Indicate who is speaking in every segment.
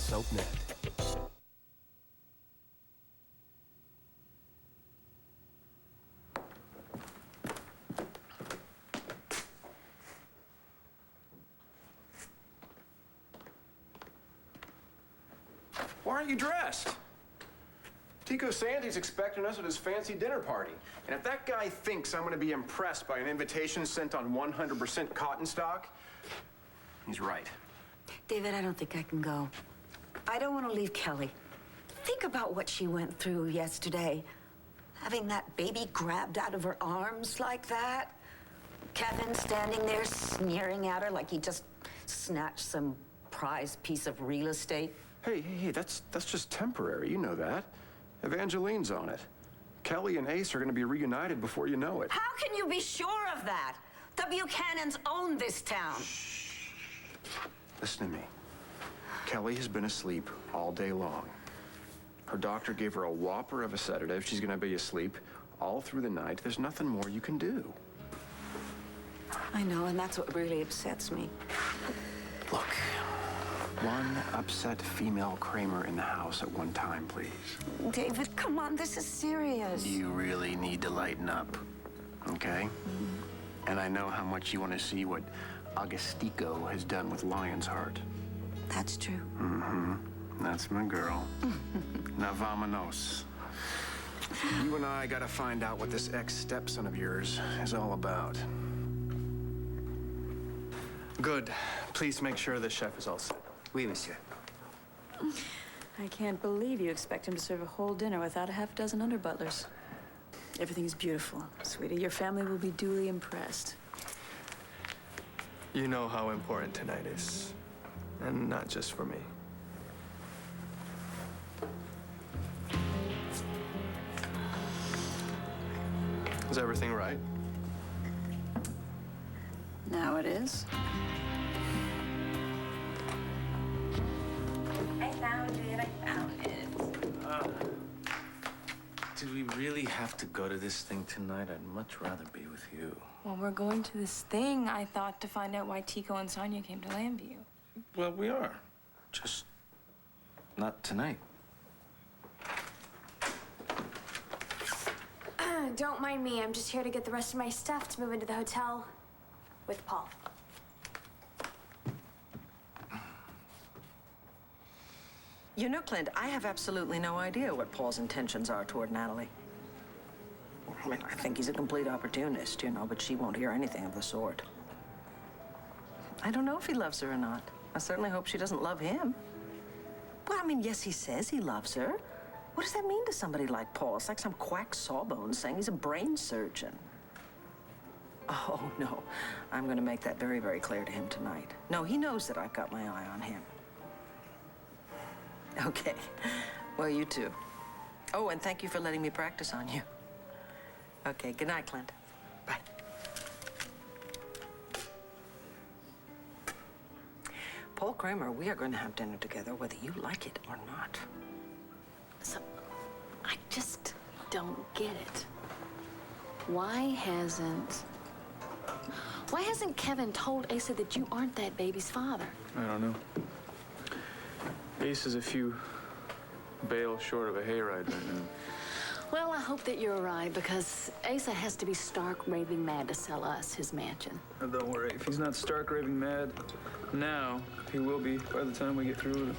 Speaker 1: SoapNet.
Speaker 2: Why aren't you dressed? Tico Sandy's expecting us at his fancy dinner party. And if that guy thinks I'm gonna be impressed by an invitation sent on 100% cotton stock, he's right.
Speaker 3: David, I don't think I can go. I don't want to leave Kelly. Think about what she went through yesterday. Having that baby grabbed out of her arms like that. Kevin standing there sneering at her like he just snatched some prized piece of real estate.
Speaker 2: Hey, that's just temporary. You know that. Evangeline's on it. Kelly and Ace are gonna be reunited before you know it.
Speaker 3: How can you be sure of that? The Buchanans own this town.
Speaker 2: Shh. Listen to me. Kelly has been asleep all day long. Her doctor gave her a whopper of a sedative. She's gonna be asleep all through the night. There's nothing more you can do.
Speaker 3: I know, and that's what really upsets me.
Speaker 2: Look, one upset female Kramer in the house at one time, please.
Speaker 3: David, come on, this is serious.
Speaker 2: You really need to lighten up, okay? And I know how much you want to see what Augustico has done with Lion's Heart.
Speaker 3: That's true.
Speaker 2: Mm-hmm. That's my girl. Now, vamonos. You and I gotta find out what this ex-stepson of yours is all about.
Speaker 1: Good. Please make sure the chef is all set.
Speaker 4: Oui, monsieur.
Speaker 5: I can't believe you expect him to serve a whole dinner without a half dozen under butlers. Everything is beautiful, sweetie. Your family will be duly impressed.
Speaker 1: You know how important tonight is, and not just for me. Is everything right?
Speaker 5: Now it is.
Speaker 6: I found it.
Speaker 7: Do we really have to go to this thing tonight? I'd much rather be with you.
Speaker 6: Well, we're going to this thing, I thought, to find out why Tico and Sonia came to Lambview.
Speaker 7: Well, we are. Just not tonight.
Speaker 6: Don't mind me. I'm just here to get the rest of my stuff to move into the hotel with Paul.
Speaker 4: You know, Clint, I have absolutely no idea what Paul's intentions are toward Natalie. I mean, I think he's a complete opportunist, you know, but she won't hear anything of the sort. I don't know if he loves her or not. I certainly hope she doesn't love him. Well, I mean, yes, he says he loves her. What does that mean to somebody like Paul? It's like some quack sawbones saying he's a brain surgeon. Oh, no. I'm going to make that very, very clear to him tonight. No, he knows that I've got my eye on him. Okay. Well, you too. Oh, and thank you for letting me practice on you. Okay, good night, Clint. Bye. Paul Kramer, we are going to have dinner together whether you like it or not.
Speaker 5: So, I just don't get it. Why hasn't Kevin told Asa that you aren't that baby's father?
Speaker 8: I don't know. Ace is a few bales short of a hayride right now.
Speaker 5: Well, I hope that you're right, because Asa has to be stark raving mad to sell us his mansion.
Speaker 8: Now, don't worry. If he's not stark raving mad now, he will be by the time we get through with it.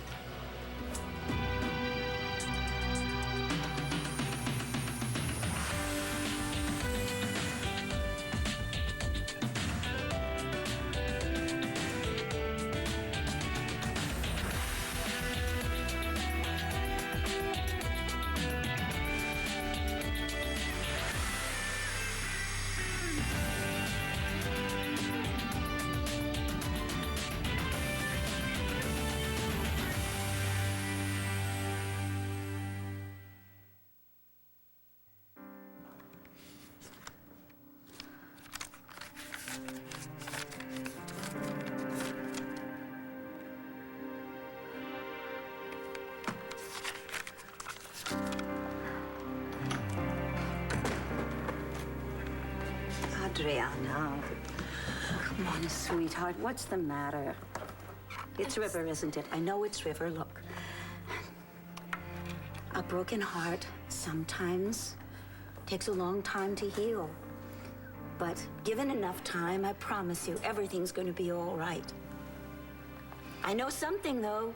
Speaker 3: Adriana, come on, sweetheart. What's the matter? It's River, isn't it? I know it's River. Look. A broken heart sometimes takes a long time to heal. But given enough time, I promise you, everything's going to be all right. I know something, though.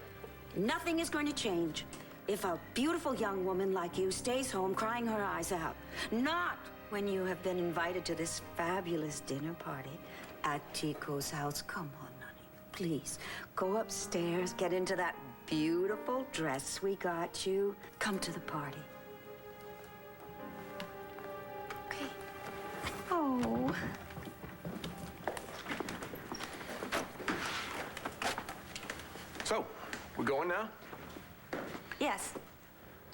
Speaker 3: Nothing is going to change if a beautiful young woman like you stays home crying her eyes out. Not when you have been invited to this fabulous dinner party at Tico's house. Come on, honey. Please, go upstairs, get into that beautiful dress we got you. Come to the party.
Speaker 6: Okay.
Speaker 3: Oh.
Speaker 2: So, we going now?
Speaker 3: Yes.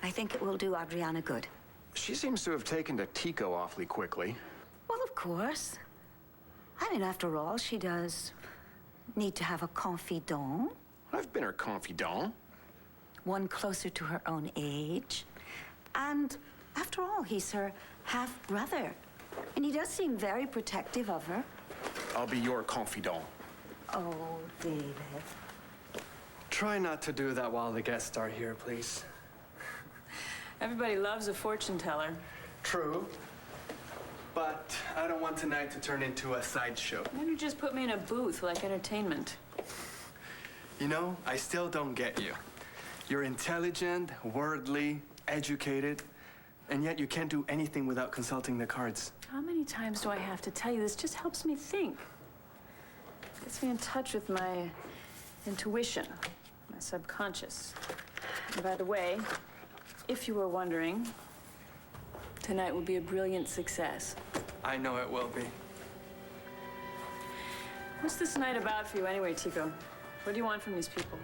Speaker 3: I think it will do Adriana good.
Speaker 2: She seems to have taken to Tico awfully quickly.
Speaker 3: Well, of course. I mean, after all, she does need to have a confidant.
Speaker 2: I've been her confidant.
Speaker 3: One closer to her own age. And after all, he's her half-brother. And he does seem very protective of her.
Speaker 2: I'll be your confidant.
Speaker 3: Oh, David.
Speaker 1: Try not to do that while the guests are here, please.
Speaker 5: Everybody loves a fortune teller.
Speaker 1: True. But I don't want tonight to turn into a sideshow.
Speaker 5: Why don't you just put me in a booth like entertainment?
Speaker 1: You know, I still don't get you. You're intelligent, worldly, educated, and yet you can't do anything without consulting the cards.
Speaker 5: How many times do I have to tell you? This just helps me think. Gets me in touch with my intuition, my subconscious. And by the way, if you were wondering, tonight will be a brilliant success.
Speaker 1: I know it will be.
Speaker 5: What's this night about for you anyway, Tico? What do you want from these people?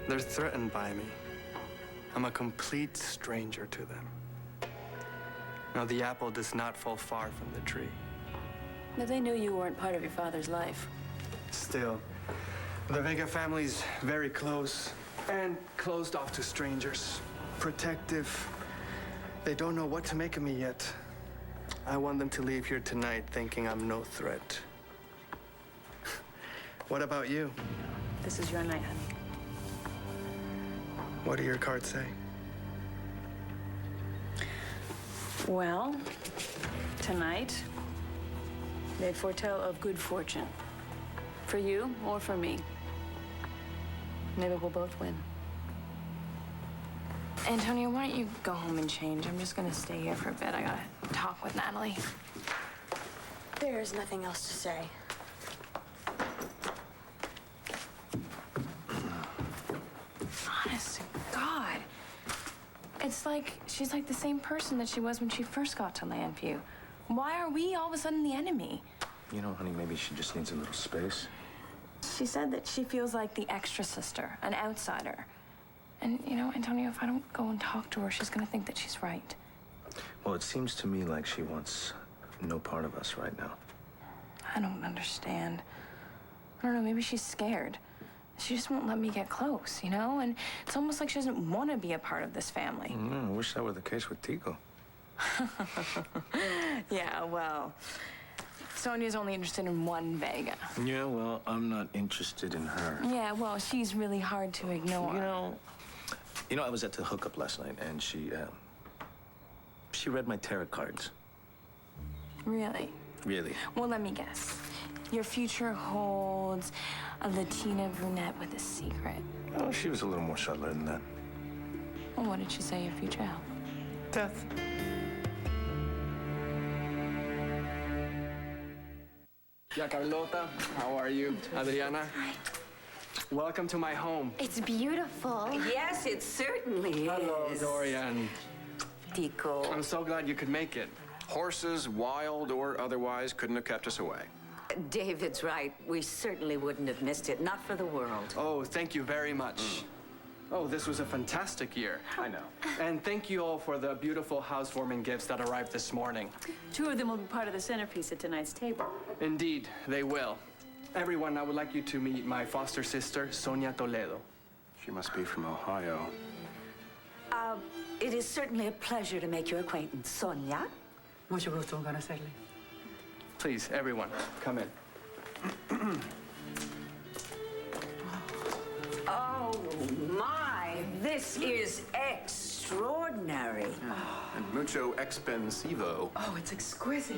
Speaker 1: They're threatened by me. I'm a complete stranger to them. Now, the apple does not fall far from the tree.
Speaker 5: But they knew you weren't part of your father's life.
Speaker 1: Still, the Vega family's very close and closed off to strangers. Protective. They don't know what to make of me yet. I want them to leave here tonight thinking I'm no threat. What about you?
Speaker 5: This is your night, honey.
Speaker 1: What do your cards say?
Speaker 5: Well, tonight, they foretell of good fortune. For you or for me. Maybe we'll both win.
Speaker 9: Antonio, why don't you go home and change? I'm just gonna stay here for a bit. I gotta talk with Natalie.
Speaker 6: There's nothing else to say.
Speaker 9: Honest to God. It's like she's like the same person that she was when she first got to Landview. Why are we all of a sudden the enemy?
Speaker 7: You know, honey, maybe she just needs a little space.
Speaker 9: She said that she feels like the extra sister, an outsider. And, you know, Antonio, if I don't go and talk to her, she's gonna think that she's right.
Speaker 7: Well, it seems to me like she wants no part of us right now.
Speaker 9: I don't understand. I don't know, maybe she's scared. She just won't let me get close, you know? And it's almost like she doesn't want to be a part of this family.
Speaker 7: I wish that were the case with Tico.
Speaker 9: Yeah, well, Sonia's only interested in one Vega.
Speaker 7: Yeah, well, I'm not interested in her.
Speaker 9: Yeah, well, she's really hard to ignore.
Speaker 7: You know, I was at the hookup last night, and she read my tarot cards.
Speaker 9: Really?
Speaker 7: Really.
Speaker 9: Well, let me guess. Your future holds a Latina brunette with a secret.
Speaker 7: Oh, she was a little more subtle than that.
Speaker 9: Well, what did she say your future held?
Speaker 1: Death. Yeah, Carlota, how are you? Adriana?
Speaker 6: Hi.
Speaker 1: Welcome to my home.
Speaker 6: It's beautiful.
Speaker 3: Yes, it certainly
Speaker 1: Hello,
Speaker 3: is.
Speaker 1: Dorian.
Speaker 3: Tico.
Speaker 1: I'm so glad you could make it.
Speaker 2: Horses, wild or otherwise, couldn't have kept us away.
Speaker 3: David's right. We certainly wouldn't have missed it. Not for the world.
Speaker 1: Oh, thank you very much. Oh, this was a fantastic year.
Speaker 2: I know.
Speaker 1: And thank you all for the beautiful housewarming gifts that arrived this morning.
Speaker 5: 2 of them will be part of the centerpiece at tonight's table.
Speaker 1: Indeed, they will. Everyone, I would like you to meet my foster sister, Sonia Toledo.
Speaker 2: She must be from Ohio.
Speaker 3: It is certainly a pleasure to make your acquaintance, Sonia.
Speaker 10: Mucho gusto en conocerle.
Speaker 1: Please, everyone, come in.
Speaker 3: Oh, my. This is extraordinary.
Speaker 2: And mucho expensivo.
Speaker 10: Oh, it's exquisite.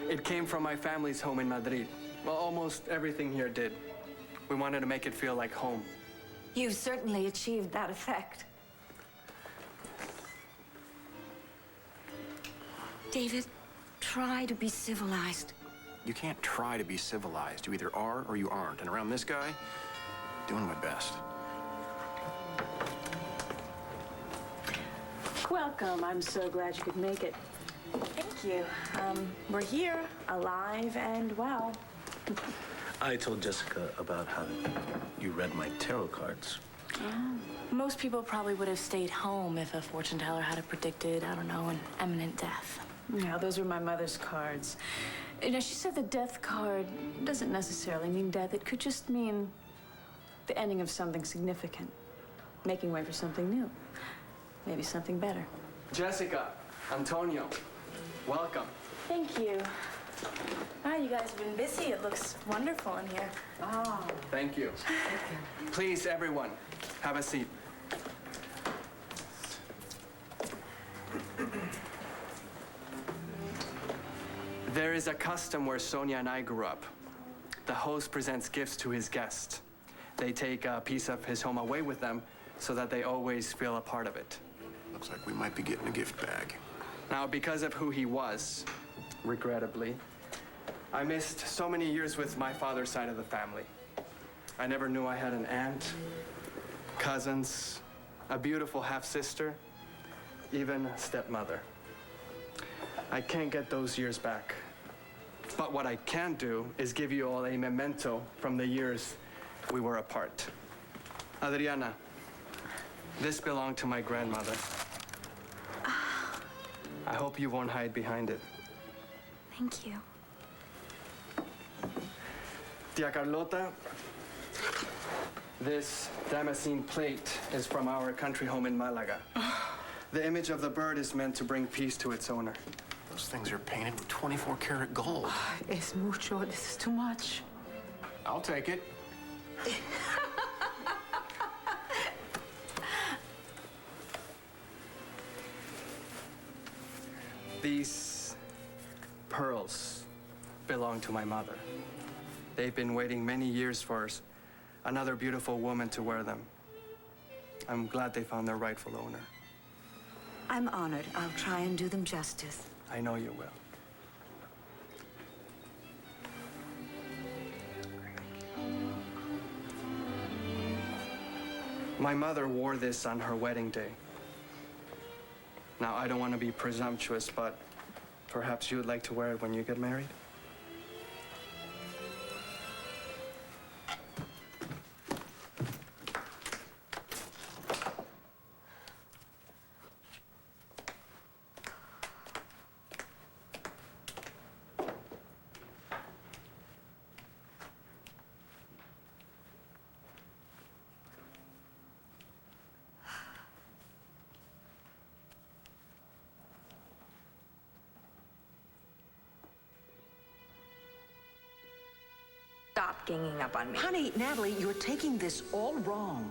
Speaker 1: It came from my family's home in Madrid. Well, almost everything here did. We wanted to make it feel like home.
Speaker 3: You've certainly achieved that effect. David, try to be civilized.
Speaker 2: You can't try to be civilized. You either are or you aren't. And around this guy, doing my best.
Speaker 5: Welcome. I'm so glad you could make it.
Speaker 9: Thank you. We're here, alive and well.
Speaker 7: I told Jessica about how you read my tarot cards.
Speaker 9: Most people probably would have stayed home if a fortune teller had predicted, I don't know, an imminent death.
Speaker 5: Yeah, those were my mother's cards. You know, she said the death card doesn't necessarily mean death. It could just mean the ending of something significant, making way for something new, maybe something better.
Speaker 1: Jessica, Antonio, welcome.
Speaker 9: Thank you. Ah, you guys have been busy. It looks wonderful in here.
Speaker 1: Thank you. Please, everyone, have a seat. There is a custom where Sonia and I grew up. The host presents gifts to his guests. They take a piece of his home away with them so that they always feel a part of it.
Speaker 2: Looks like we might be getting a gift bag.
Speaker 1: Now, because of who he was, regrettably, I missed so many years with my father's side of the family. I never knew I had an aunt, cousins, a beautiful half-sister, even a stepmother. I can't get those years back. But what I can do is give you all a memento from the years we were apart. Adriana, this belonged to my grandmother. I hope you won't hide behind it.
Speaker 6: Thank you.
Speaker 1: Tia Carlota, this Damascene plate is from our country home in Malaga. The image of the bird is meant to bring peace to its owner.
Speaker 2: Those things are painted with 24-karat gold.
Speaker 10: Es mucho. This is too much.
Speaker 2: I'll take it.
Speaker 1: These pearls belong to my mother. They've been waiting many years for another beautiful woman to wear them. I'm glad they found their rightful owner.
Speaker 3: I'm honored. I'll try and do them justice.
Speaker 1: I know you will. My mother wore this on her wedding day. Now, I don't want to be presumptuous, but perhaps you would like to wear it when you get married?
Speaker 4: Stop ganging up on me.
Speaker 11: Honey, Natalie, you're taking this all wrong.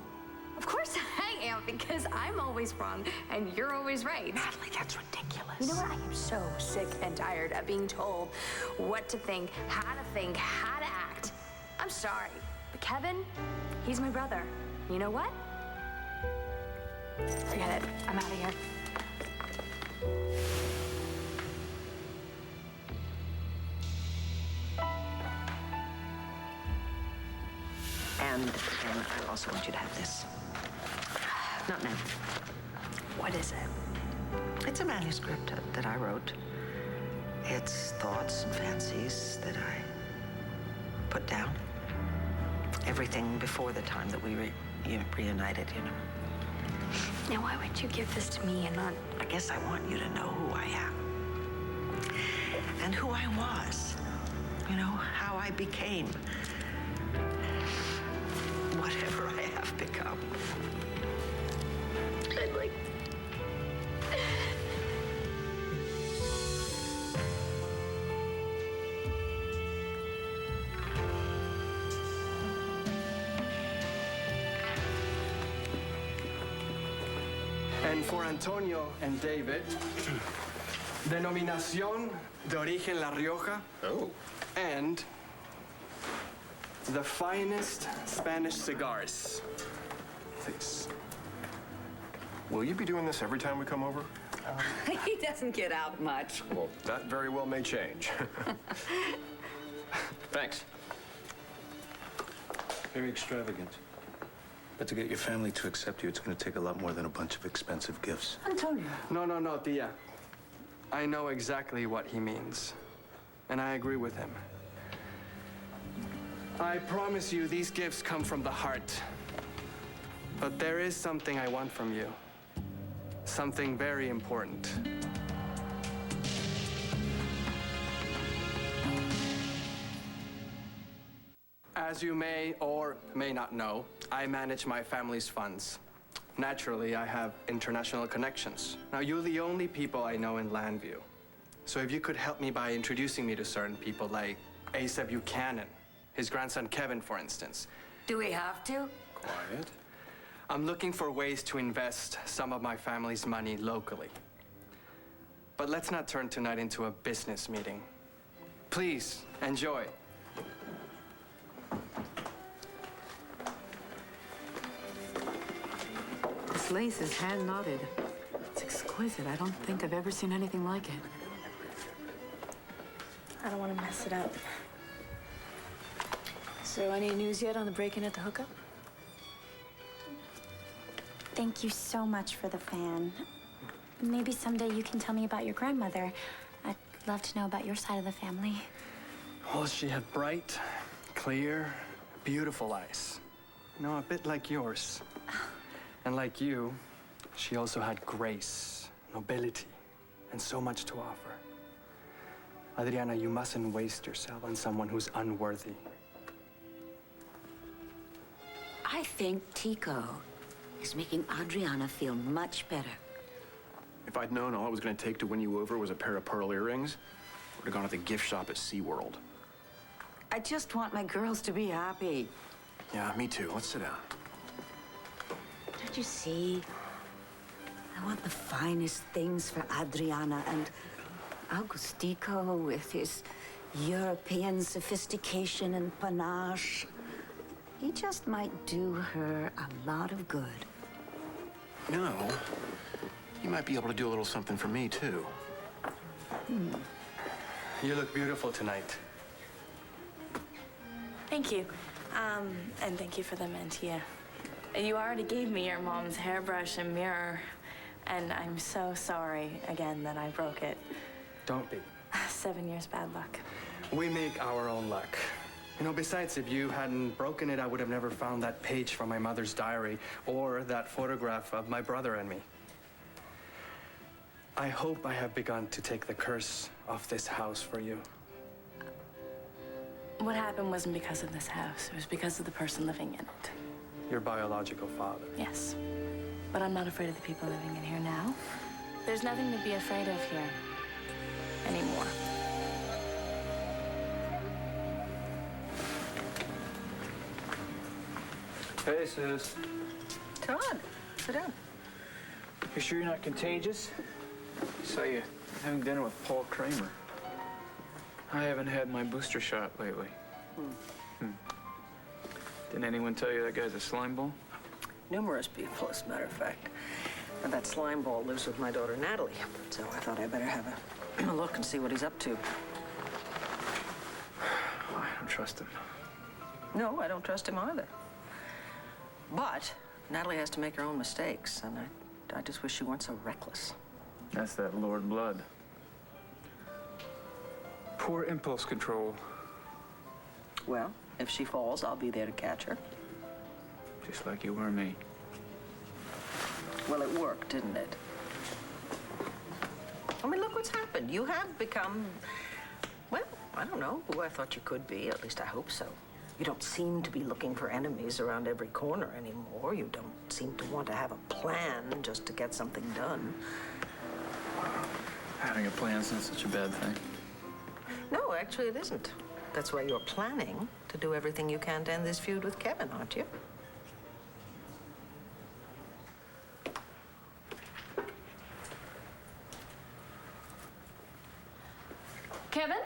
Speaker 6: Of course I am, because I'm always wrong and you're always right.
Speaker 11: Natalie, that's ridiculous.
Speaker 6: You know what? I am so sick and tired of being told what to think, how to act. I'm sorry, but Kevin, he's my brother. You know what? Forget it. I'm out of here.
Speaker 11: And I also want you to have this. Not now.
Speaker 6: What is it?
Speaker 11: It's a manuscript that I wrote. It's thoughts and fancies that I put down. Everything before the time that we reunited, you know.
Speaker 6: Now, why would you give this to me and not...
Speaker 11: I guess I want you to know who I am. And who I was. You know, how I became. Whatever I have become.
Speaker 6: I'd like...
Speaker 1: And for Antonio and David, Denominación de Origen La Rioja.
Speaker 2: Oh.
Speaker 1: And the finest Spanish cigars. Please.
Speaker 2: Will you be doing this every time we come over?
Speaker 3: He doesn't get out much.
Speaker 2: Well, that very well may change. Thanks.
Speaker 7: Very extravagant. But to get your family to accept you, it's going to take a lot more than a bunch of expensive gifts.
Speaker 3: Antonio.
Speaker 1: No, Tia. I know exactly what he means. And I agree with him. I promise you these gifts come from the heart. But there is something I want from you. Something very important. As you may or may not know, I manage my family's funds. Naturally, I have international connections. Now, you're the only people I know in Landview. So if you could help me by introducing me to certain people like Asa Buchanan, his grandson Kevin, for instance.
Speaker 3: Do we have to?
Speaker 1: Quiet. I'm looking for ways to invest some of my family's money locally. But let's not turn tonight into a business meeting. Please, enjoy.
Speaker 10: This lace is hand knotted. It's exquisite. I don't think I've ever seen anything like it.
Speaker 5: I don't want to mess it up. So, any news yet on the break-in at the hookup?
Speaker 12: Thank you so much for the fan. Maybe someday you can tell me about your grandmother. I'd love to know about your side of the family.
Speaker 1: Well, she had bright, clear, beautiful eyes. You know, a bit like yours. And like you, she also had grace, nobility, and so much to offer. Adriana, you mustn't waste yourself on someone who's unworthy.
Speaker 3: I think Tico is making Adriana feel much better.
Speaker 2: If I'd known all it was going to take to win you over was a pair of pearl earrings, I would have gone to the gift shop at SeaWorld.
Speaker 3: I just want my girls to be happy.
Speaker 2: Yeah, me too. Let's sit down.
Speaker 3: Don't you see? I want the finest things for Adriana and Augustico with his European sophistication and panache. He just might do her a lot of good.
Speaker 2: No. You might be able to do a little something for me, too.
Speaker 1: You look beautiful tonight.
Speaker 5: Thank you. And thank you for the mantilla. You already gave me your mom's hairbrush and mirror, and I'm so sorry again that I broke it.
Speaker 1: Don't be.
Speaker 5: 7 years bad luck.
Speaker 1: We make our own luck. You know, besides, if you hadn't broken it, I would have never found that page from my mother's diary or that photograph of my brother and me. I hope I have begun to take the curse off this house for you.
Speaker 5: What happened wasn't because of this house. It was because of the person living in it.
Speaker 1: Your biological father.
Speaker 5: Yes. But I'm not afraid of the people living in here now. There's nothing to be afraid of here anymore.
Speaker 8: Hey, sis.
Speaker 4: Todd, sit down.
Speaker 8: You sure you're not contagious? Saw you having dinner with Paul Kramer. I haven't had my booster shot lately. Didn't anyone tell you that guy's a slime ball?
Speaker 4: Numerous people, as a matter of fact. And that slime ball lives with my daughter, Natalie. So I thought I'd better have a look and see what he's up to.
Speaker 8: I don't trust him.
Speaker 4: No, I don't trust him either. But Natalie has to make her own mistakes, and I just wish she weren't so reckless.
Speaker 8: That's that Lord Blood. Poor impulse control.
Speaker 4: Well, if she falls, I'll be there to catch her.
Speaker 8: Just like you were me.
Speaker 4: Well, it worked, didn't it? I mean, look what's happened. You have become, well, I don't know, who I thought you could be. At least I hope so. You don't seem to be looking for enemies around every corner anymore. You don't seem to want to have a plan just to get something done.
Speaker 8: Having a plan's not such a bad thing.
Speaker 4: No, actually, it isn't. That's why you're planning to do everything you can to end this feud with Kevin, aren't you?
Speaker 5: Kevin?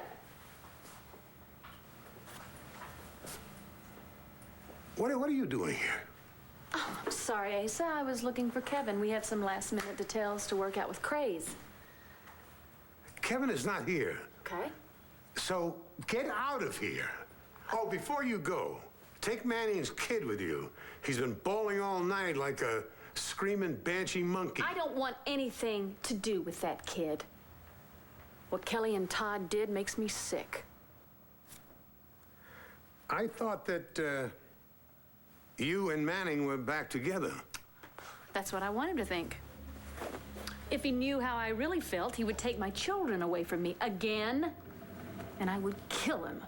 Speaker 13: What are you doing here?
Speaker 5: Oh, I'm sorry, Asa. I was looking for Kevin. We had some last-minute details to work out with Craze.
Speaker 13: Kevin is not here.
Speaker 5: Okay.
Speaker 13: So get out of here. Oh, before you go, take Manning's kid with you. He's been bawling all night like a screaming banshee monkey.
Speaker 5: I don't want anything to do with that kid. What Kelly and Todd did makes me sick.
Speaker 13: I thought that you and Manning were back together.
Speaker 5: That's what I want him to think. If he knew how I really felt, he would take my children away from me again, and I would kill him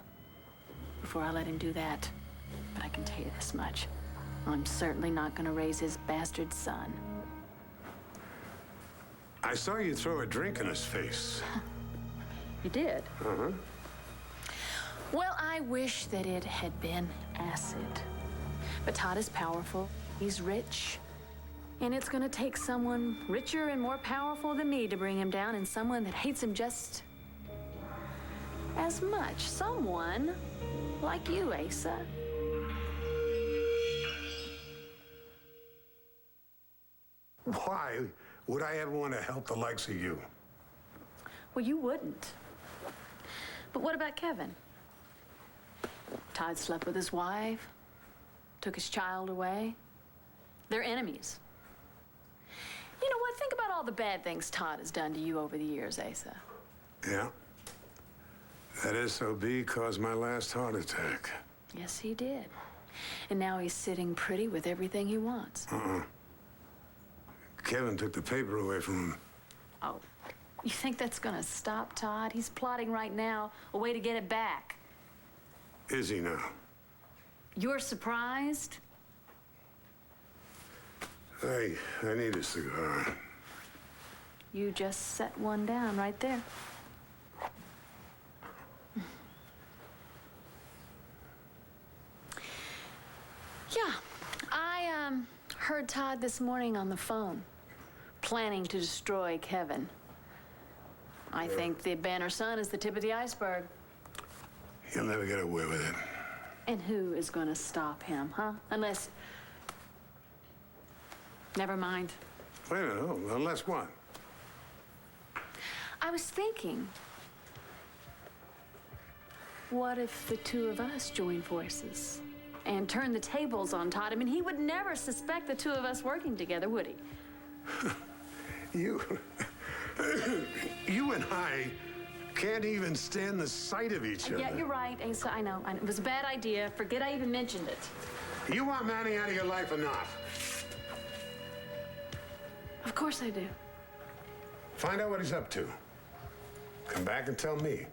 Speaker 5: before I let him do that. But I can tell you this much. I'm certainly not going to raise his bastard son.
Speaker 13: I saw you throw a drink in his face.
Speaker 5: You did?
Speaker 13: Uh-huh.
Speaker 5: Well, I wish that it had been acid. But Todd is powerful. He's rich. And it's going to take someone richer and more powerful than me to bring him down, and someone that hates him just as much. Someone like you, Asa.
Speaker 13: Why would I ever want to help the likes of you?
Speaker 5: Well, you wouldn't. But what about Kevin? Todd slept with his wife, took his child away. They're enemies. You know what? Think about all the bad things Todd has done to you over the years, Asa.
Speaker 13: Yeah. That SOB caused my last heart attack.
Speaker 5: Yes, he did. And now he's sitting pretty with everything he wants.
Speaker 13: Kevin took the paper away from him.
Speaker 5: Oh, you think that's gonna stop Todd? He's plotting right now a way to get it back.
Speaker 13: Is he now?
Speaker 5: You're surprised?
Speaker 13: I need a cigar.
Speaker 5: You just set one down right there. Yeah, I heard Todd this morning on the phone, planning to destroy Kevin. I think the Banner Sun is the tip of the iceberg.
Speaker 13: He'll never get away with it.
Speaker 5: And who is going to stop him, huh? Unless... Never mind.
Speaker 13: Wait a minute, unless what?
Speaker 5: I was thinking, what if the two of us join forces and turn the tables on Todd? I mean, he would never suspect the two of us working together, would he?
Speaker 13: You and I can't even stand the sight of each other.
Speaker 5: Yeah, you're right, Asa. I know. It was a bad idea. Forget I even mentioned it.
Speaker 13: You want Manning out of your life or not?
Speaker 5: Of course I do.
Speaker 13: Find out what he's up to. Come back and tell me.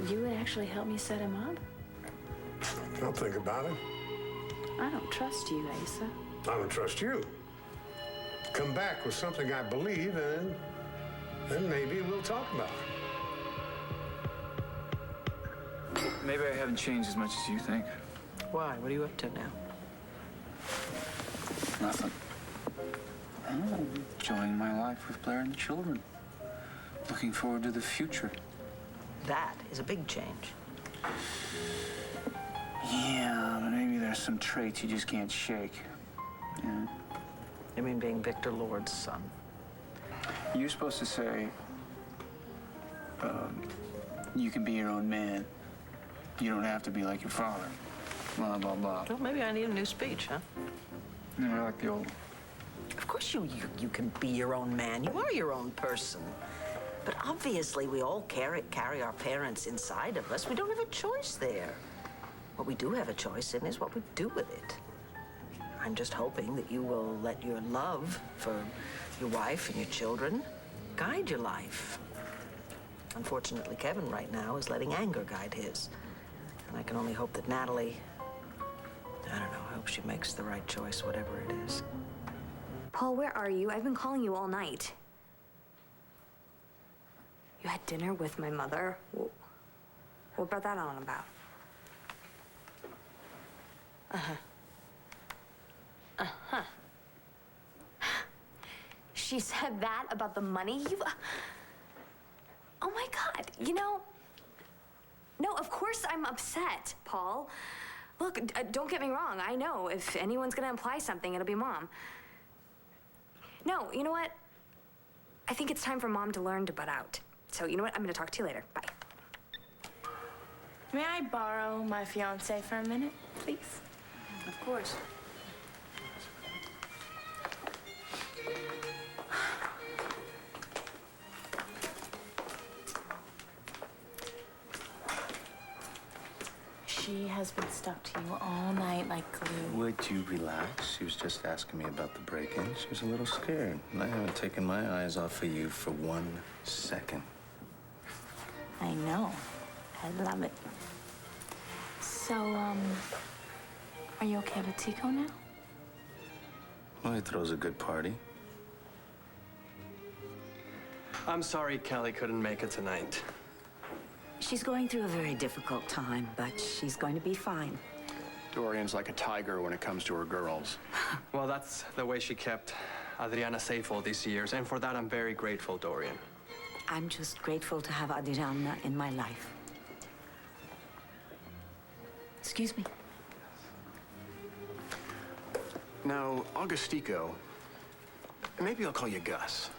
Speaker 5: You would actually help me set him up?
Speaker 13: I'll think about it.
Speaker 5: I don't trust you, Asa.
Speaker 13: I don't trust you. Come back with something I believe, and then maybe we'll talk about it.
Speaker 8: Maybe I haven't changed as much as you think.
Speaker 4: Why? What are you up to now?
Speaker 8: Nothing. I'm enjoying my life with Blair and the children. Looking forward to the future.
Speaker 4: That is a big change.
Speaker 8: Yeah, but maybe there's some traits you just can't shake. Yeah.
Speaker 4: You mean being Victor Lord's son?
Speaker 8: You're supposed to say, you can be your own man. You don't have to be like your father. Blah, blah, blah.
Speaker 4: Well, maybe I need a new speech, huh?
Speaker 8: Yeah, I like the old one.
Speaker 4: Of course you can be your own man. You are your own person. But obviously, we all carry our parents inside of us. We don't have a choice there. What we do have a choice in is what we do with it. I'm just hoping that you will let your love for your wife and your children guide your life. Unfortunately, Kevin right now is letting anger guide his. And I can only hope that Natalie, I don't know, I hope she makes the right choice, whatever it is.
Speaker 6: Paul, where are you? I've been calling you all night. You had dinner with my mother? What brought that on about? She said that about the money? You know, no, of course I'm upset, Paul. Look, don't get me wrong. I know if anyone's gonna imply something, it'll be Mom. No, you know what? I think it's time for Mom to learn to butt out. So, you know what? I'm gonna talk to you later. Bye.
Speaker 9: May I borrow my fiancé for a minute, please?
Speaker 6: Of course.
Speaker 9: She has been stuck to you all night like glue.
Speaker 7: Would you relax? She was just asking me about the break-in. She was a little scared. And I haven't taken my eyes off of you for 1 second.
Speaker 9: I know. I love it. So, are you okay with Tico now?
Speaker 7: Well, he throws a good party.
Speaker 1: I'm sorry Kelly couldn't make it tonight.
Speaker 3: She's going through a very difficult time, but she's going to be fine.
Speaker 2: Dorian's like a tiger when it comes to her girls.
Speaker 1: Well, that's the way she kept Adriana safe all these years, and for that I'm very grateful, Dorian.
Speaker 3: I'm just grateful to have Adriana in my life. Excuse me.
Speaker 2: Now, Augustico, maybe I'll call you Gus.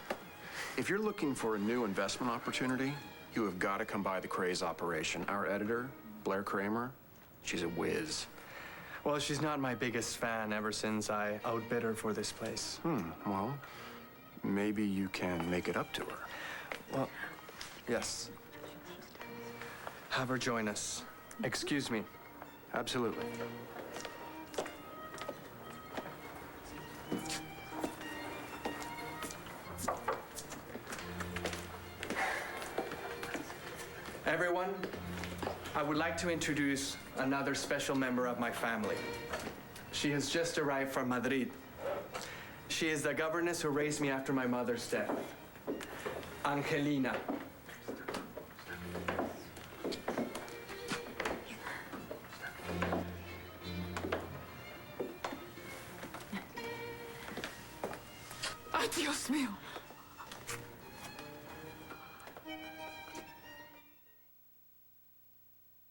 Speaker 2: If you're looking for a new investment opportunity, you have got to come by the Craze operation. Our editor, Blair Kramer, she's a whiz.
Speaker 1: Well, she's not my biggest fan ever since I outbid her for this place.
Speaker 2: Well, maybe you can make it up to her.
Speaker 1: Well, yes. Have her join us. Excuse me.
Speaker 2: Absolutely.
Speaker 1: Everyone, I would like to introduce another special member of my family. She has just arrived from Madrid. She is the governess who raised me after my mother's death, Angelina.
Speaker 10: Ay, Dios mío.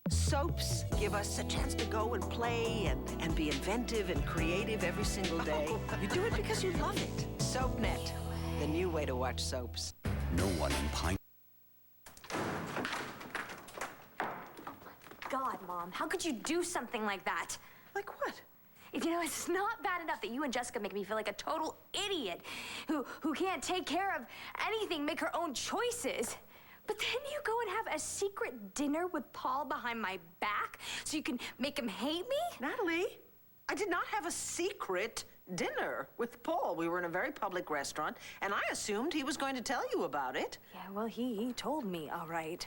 Speaker 11: Soaps give us a chance to go and play and be inventive and creative every single day. You do it because you love it. SoapNet, the new way to watch soaps.
Speaker 14: No one in Pine...
Speaker 6: God, Mom, how could you do something like that?
Speaker 11: Like what?
Speaker 6: You know, it's not bad enough that you and Jessica make me feel like a total idiot who can't take care of anything, make her own choices. But then you go and have a secret dinner with Paul behind my back so you can make him hate me?
Speaker 11: Natalie, I did not have a secret dinner with Paul. We were in a very public restaurant, and I assumed he was going to tell you about it.
Speaker 6: Yeah, well, he told me, all right,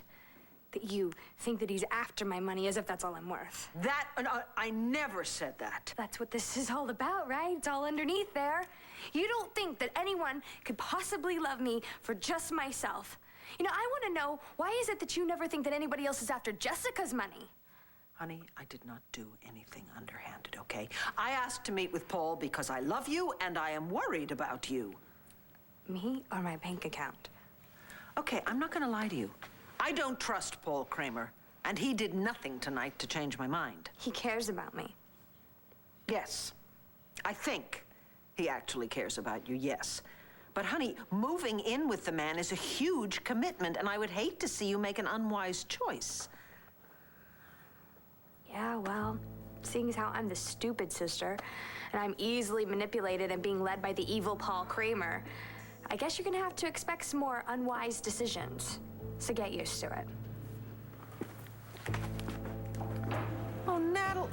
Speaker 6: that you think that he's after my money as if that's all I'm worth.
Speaker 11: That, I never said that.
Speaker 6: That's what this is all about, right? It's all underneath there. You don't think that anyone could possibly love me for just myself. You know, I want to know, why is it that you never think that anybody else is after Jessica's money?
Speaker 11: Honey, I did not do anything underhanded, okay? I asked to meet with Paul because I love you and I am worried about you.
Speaker 6: Me or my bank account?
Speaker 11: Okay, I'm not going to lie to you. I don't trust Paul Kramer, and he did nothing tonight to change my mind.
Speaker 6: He cares about me.
Speaker 11: Yes. I think he actually cares about you, yes. But honey, moving in with the man is a huge commitment, and I would hate to see you make an unwise choice.
Speaker 6: Yeah, well, seeing as how I'm the stupid sister, and I'm easily manipulated and being led by the evil Paul Kramer, I guess you're gonna have to expect some more unwise decisions. So get used to it.
Speaker 11: Oh, Natalie.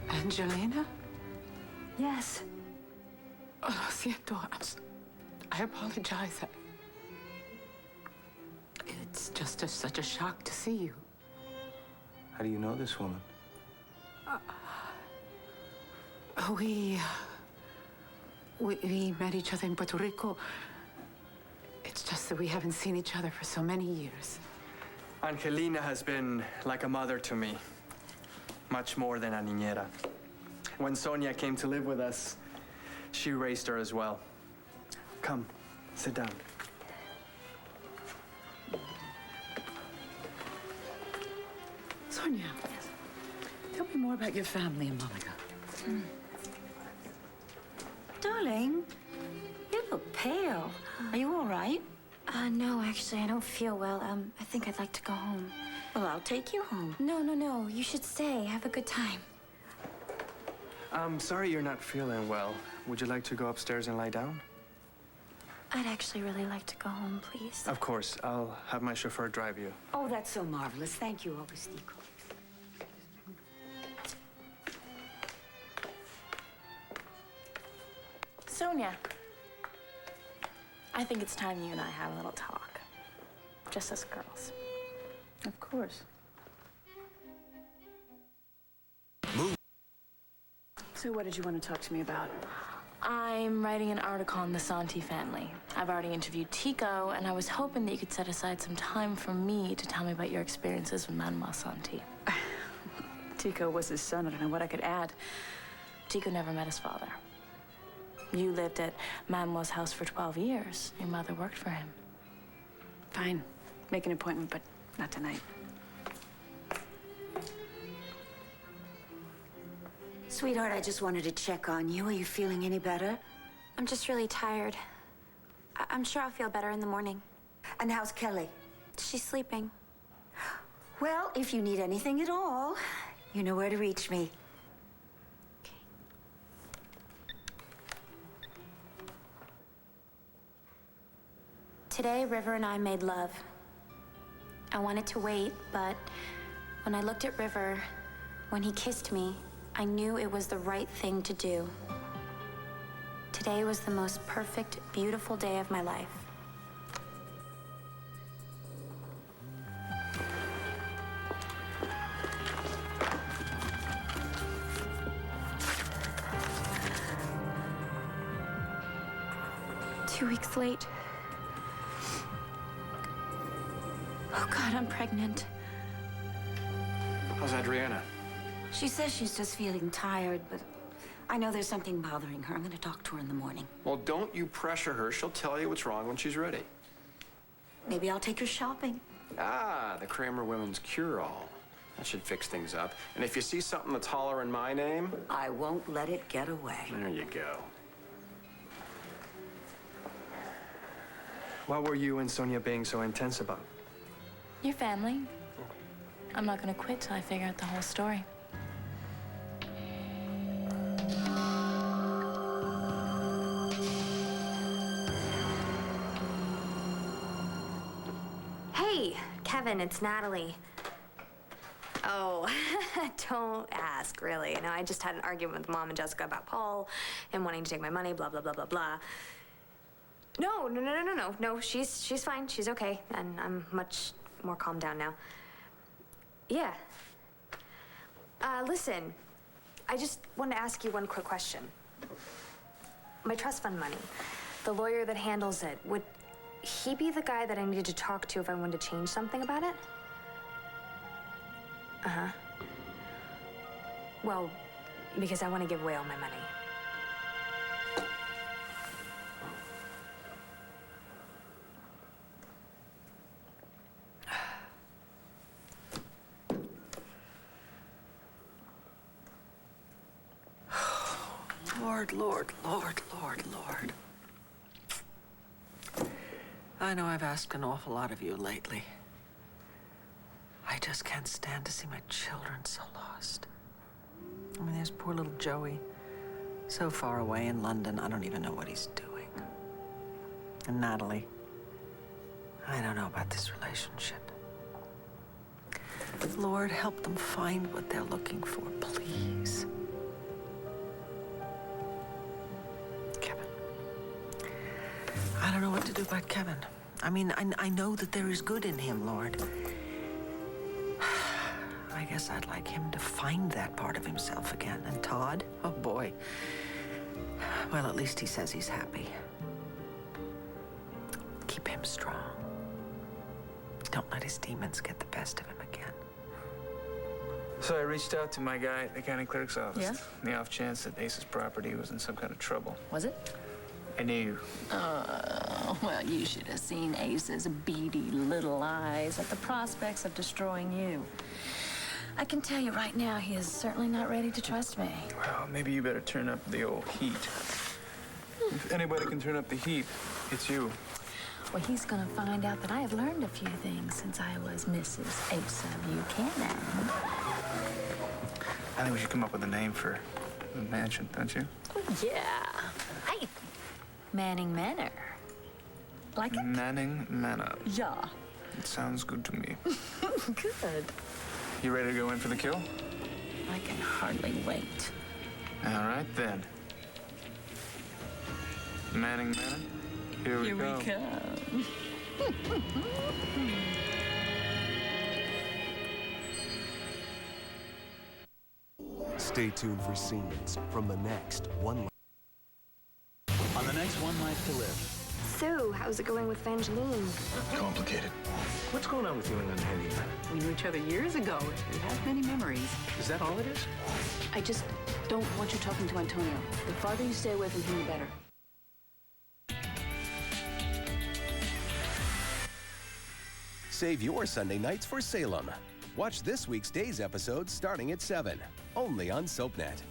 Speaker 10: Angelina?
Speaker 6: Yes.
Speaker 10: Oh, lo siento. I apologize. It's just such a shock to see you.
Speaker 7: How do you know this woman?
Speaker 10: We met each other in Puerto Rico. It's just that we haven't seen each other for so many years.
Speaker 1: Angelina has been like a mother to me, much more than a niñera. When Sonia came to live with us, she raised her as well. Come, sit down.
Speaker 10: Sonia, tell me more about your family in Malaga.
Speaker 3: Darling, you look pale. Are you all right?
Speaker 12: No, actually, I don't feel well. I think I'd like to go home.
Speaker 3: Well, I'll take you home.
Speaker 12: No. You should stay. Have a good time.
Speaker 1: I'm sorry you're not feeling well. Would you like to go upstairs and lie down?
Speaker 12: I'd actually really like to go home, please.
Speaker 1: Of course. I'll have my chauffeur drive you.
Speaker 3: Oh, that's so marvelous. Thank you, Augustico.
Speaker 9: Sonia, I think it's time you and I have a little talk. Just us girls.
Speaker 5: Of course. So what did you want to talk to me about?
Speaker 9: I'm writing an article on the Santi family. I've already interviewed Tico, and I was hoping that you could set aside some time for me to tell me about your experiences with Manuel Santi.
Speaker 5: Tico was his son. I don't know what I could add.
Speaker 9: Tico never met his father. You lived at Manuel's house for 12 years. Your mother worked for him.
Speaker 5: Fine. Make an appointment, but not tonight.
Speaker 3: Sweetheart, I just wanted to check on you. Are you feeling any better?
Speaker 12: I'm just really tired. I'm sure I'll feel better in the morning.
Speaker 3: And how's Kelly?
Speaker 12: She's sleeping.
Speaker 3: Well, if you need anything at all, you know where to reach me.
Speaker 12: Today, River and I made love. I wanted to wait, but when I looked at River, when he kissed me, I knew it was the right thing to do. Today was the most perfect, beautiful day of my life. Two weeks late. Oh God, I'm pregnant.
Speaker 2: How's Adriana?
Speaker 3: She says she's just feeling tired, but I know there's something bothering her. I'm gonna talk to her in the morning.
Speaker 2: Well, don't you pressure her. She'll tell you what's wrong when she's ready.
Speaker 3: Maybe I'll take her shopping.
Speaker 2: Ah, the Kramer Women's Cure-All. That should fix things up. And if you see something that's hollering my name...
Speaker 3: I won't let it get away.
Speaker 2: There you go.
Speaker 1: What were you and Sonia being so intense about?
Speaker 9: Your family. I'm not gonna quit till I figure out the whole story.
Speaker 6: Hey, Kevin, it's Natalie. Oh, don't ask, really. No, I just had an argument with Mom and Jessica about Paul and wanting to take my money, blah, blah, blah, blah, blah. No, she's fine. She's okay, and I'm much more calmed down now. Yeah. Listen, I just wanted to ask you one quick question. My trust fund money, the lawyer that handles it, would he be the guy that I needed to talk to if I wanted to change something about it? Uh-huh. Well, because I want to give away all my money.
Speaker 11: Lord. I know I've asked an awful lot of you lately. I just can't stand to see my children so lost. I mean, there's poor little Joey, so far away in London, I don't even know what he's doing. And Natalie, I don't know about this relationship. Lord, help them find what they're looking for, please. Kevin. I don't know what to do about Kevin. I mean, I know that there is good in him, Lord. I guess I'd like him to find that part of himself again. And Todd? Oh, boy. Well, at least he says he's happy. Keep him strong. Don't let his demons get the best of him again.
Speaker 8: So I reached out to my guy at the county clerk's office.
Speaker 9: Yeah?
Speaker 8: On the off chance that Ace's property was in some kind of trouble.
Speaker 9: Was it?
Speaker 8: I knew.
Speaker 9: Oh, well, you should have seen Ace's beady little eyes at the prospects of destroying you. I can tell you right now, he is certainly not ready to trust me.
Speaker 8: Well, maybe you better turn up the old heat. If anybody can turn up the heat, it's you.
Speaker 9: Well, he's gonna find out that I have learned a few things since I was Mrs. Asa Buchanan.
Speaker 8: I think we should come up with a name for the mansion, don't you?
Speaker 9: Oh, yeah. Hey, Manning Manor. Like it?
Speaker 8: Manning Manor.
Speaker 9: Yeah.
Speaker 8: It sounds good to me.
Speaker 9: Good.
Speaker 8: You ready to go in for the kill?
Speaker 9: I can hardly wait.
Speaker 8: All right, then. Manning Manor, here we go.
Speaker 9: come.
Speaker 14: Stay tuned for scenes from the next One Life. On the next One Life to Live.
Speaker 6: So, how's it going with Evangeline?
Speaker 14: Complicated. What's going on with you and Henry?
Speaker 10: We knew each other years ago. We have many memories.
Speaker 14: Is that all it is?
Speaker 5: I just don't want you talking to Antonio. The farther you stay away from him, the better.
Speaker 15: Save your Sunday nights for Salem. Watch this week's Days episode starting at 7, only on SoapNet.